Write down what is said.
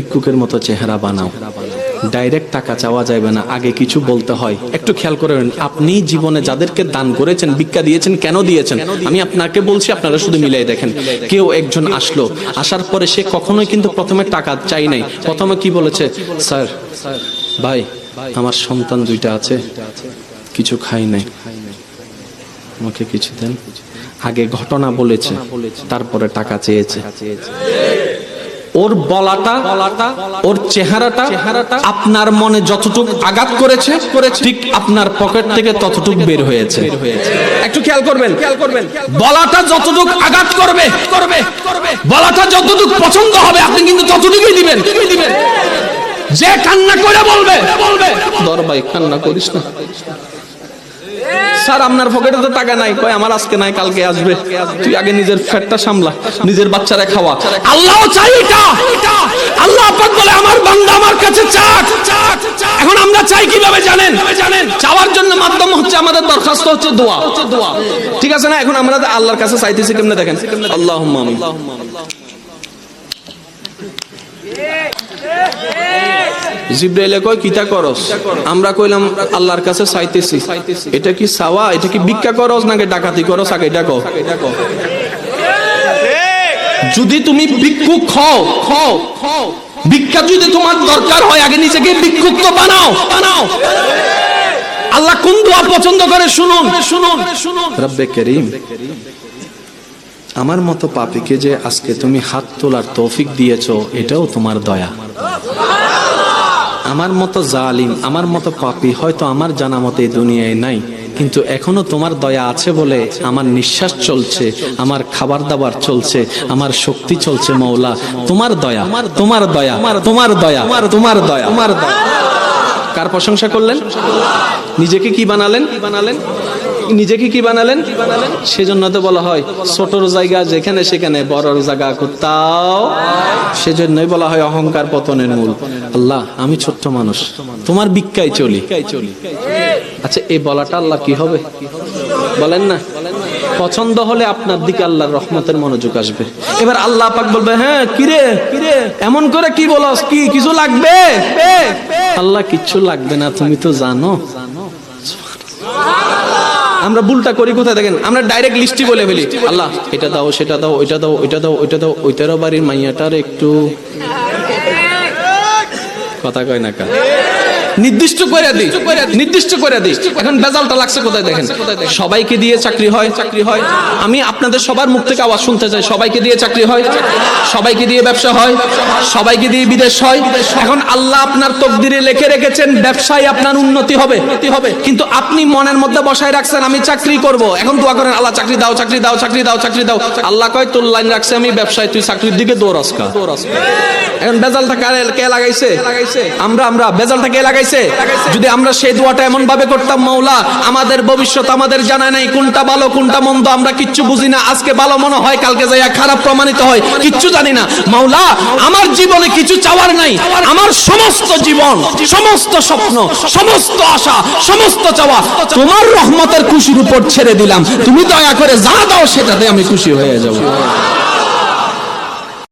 ভিক্ষুকের মতো চেহারা বানাও। ডাইরেক্ট টাকা চাওয়া যাবে না, আগে কিছু বলতে হয়। একটু খেয়াল করেন, আপনি জীবনে যাদেরকে দান করেছেন, ভিক্ষা দিয়েছেন, কেন দিয়েছেন? আমি আপনাকে বলছি, আপনারা শুধু মিলাই দেখেন। কেউ একজন আসলো, আসার পরে সে কখনোই কিন্তু প্রথমে টাকা চাই নাই। প্রথমে কি বলেছে? স্যার, ভাই, আমার সন্তান 2টা আছে, কিছু খাই নাই, আমাকে কিছু দেন। আগে ঘটনা বলেছে, তারপরে টাকা চেয়েছে। ওর বলাটা, ওর চেহারাটা আপনার মনে যতটুকু আঘাত করেছে, ঠিক আপনার পকেট থেকে ততটুকু বের হয়েছে। একটু খেয়াল করবেন, বলাটা যতটুকু আঘাত করবে, বলাটা যতটুকু পছন্দ হবে, আপনি কিন্তু ততটুকুই দিবেন। যে কান্না করে বলবে, দর ভাই কান্না করিস না, স্যার আপনার পকেটে তো টাকা নাই, কয় আমার আজকে নাই, কালকে আসবে, তুই আগে নিজের পেটটা সামলা, নিজের বাচ্চারা খাওয়া। আল্লাহ চাই এটা। আল্লাহ পাক বলে আমার বান্দা আমার কাছে চাক। এখন আমরা চাই কিভাবে জানেন? চাওয়ার জন্য মাধ্যম হচ্ছে আমাদের দরখাস্ত হচ্ছে দোয়া, ঠিক আছে না? এখন আমরা আল্লাহর কাছে চাইতেছি কেমনে দেখেন, আল্লাহুম্মা আমিন। জিবরাইলে কয় কিতা করস? আমরা কইলাম আল্লাহর কাছে চাইতেছি। এটা কি চাওয়া? এটা কি ভিক্ষা করস নাকি ডাকাতি করস? আগে এটা কও। যদি তুমি ভিক্ষুক হও, ভিক্ষা যদি তোমার দরকার হয়, আগে নিজেকে ভিক্ষুক তো বানাও। আল্লাহ কোন দোয়া পছন্দ করে শুনুন। রব্বে করিম, আমার মতো পাপীকে যে আজকে তুমি হাত তোলার তৌফিক দিয়েছো, এটাও তোমার দয়া। আমার মতো জালিম, আমার মতো পাপী হয়তো আমার জানা মতে এই দুনিয়ায় নাই, কিন্তু এখনো তোমার দয়া আছে বলে আমার নিঃশ্বাস চলছে, আমার খাবার দাবার চলছে, আমার শক্তি চলছে। মওলা, তোমার দয়া, তোমার দয়া, তোমার দয়া, তোমার দয়া। কার প্রশংসা করলেন? নিজেকে কি বানালেন? নিজেকে কি বানালেন? সেজন্য তো বলা হয় ছোটর জায়গা যেখানে সেখানে বড়র জায়গা কোথাও। সেজন্যই বলা হয় অহংকার পতনের মূল। আল্লাহ, আমি ছোট্ট মানুষ, তোমার ভিক্ষায় চলি। আচ্ছা, এই বলাটা আল্লাহ কি হবে? বলেন না। পছন্দ হলে আপনার দিকে আল্লাহর রহমতের মনোযোগ আসবে। এবার আল্লাহ পাক বলবে, হ্যাঁ কিরে এমন করে কি বলস, কি কিছু লাগবে? আল্লাহ, কিচ্ছু লাগবে না, তুমি তো জানো। আমরা ভুলটা করি কোথায় দেখেন? আমরা ডাইরেক্ট লিস্টই বলে ফেলি, আল্লাহ এটা দাও, সেটা দাও, ওইটা দাও, ওইটা দাও, ওইটা দাও, ওইটারও বাড়ির মাইয়াটার একটু কথা কয় না কা নির্দিষ্ট করে দিই। এখন বেজালটা লাগছে কোথায় দেখেন? সবাইকে দিয়ে চাকরি হয়। আমি আপনাদের সবার মুখ থেকে আওয়াজ শুনতে চাই, সবাইকে দিয়ে চাকরি হয়, সবাইকে দিয়ে ব্যবসা হয়, সবাইকে দিয়ে বিদেশ হয়। এখন আল্লাহ আপনার তকদিরে লিখে রেখেছেন ব্যবসায় আপনার উন্নতি হবে, কিন্তু আপনি মনের মধ্যে বসায় রাখছেন আমি চাকরি করব। এখন দোয়া করেন, আল্লাহ চাকরি দাও, চাকরি দাও, চাকরি দাও, চাকরি দাও। আল্লাহ কয় তোর লাইন রাখছে আমি ব্যবসায়, তুই চাকরির দিকে দৌড়াস কা। এখন বেজালটা কে লাগাইছে? আমরা বেজালটা কে লাগাইছে? যদি আমরা সেই দোয়াটা এমন ভাবে করতাম, মওলা আমাদের ভবিষ্যৎ আমাদের জানা নাই, কোনটা ভালো কোনটা মন্দ আমরা কিচ্ছু বুঝি না, আজকে ভালো মনে হয় কালকে যাইয়া খারাপ প্রমাণিত হয়, কিচ্ছু জানি না। মওলা, আমার জীবনে কিছু চাওয়ার নাই, আমার সমস্ত জীবন, সমস্ত স্বপ্ন, সমস্ত আশা, সমস্ত চাওয়া তোমার রহমতের খুশির উপর ছেড়ে দিলাম, তুমি দয়া করে যা দাও সেটাতে আমি খুশি হয়ে যাব।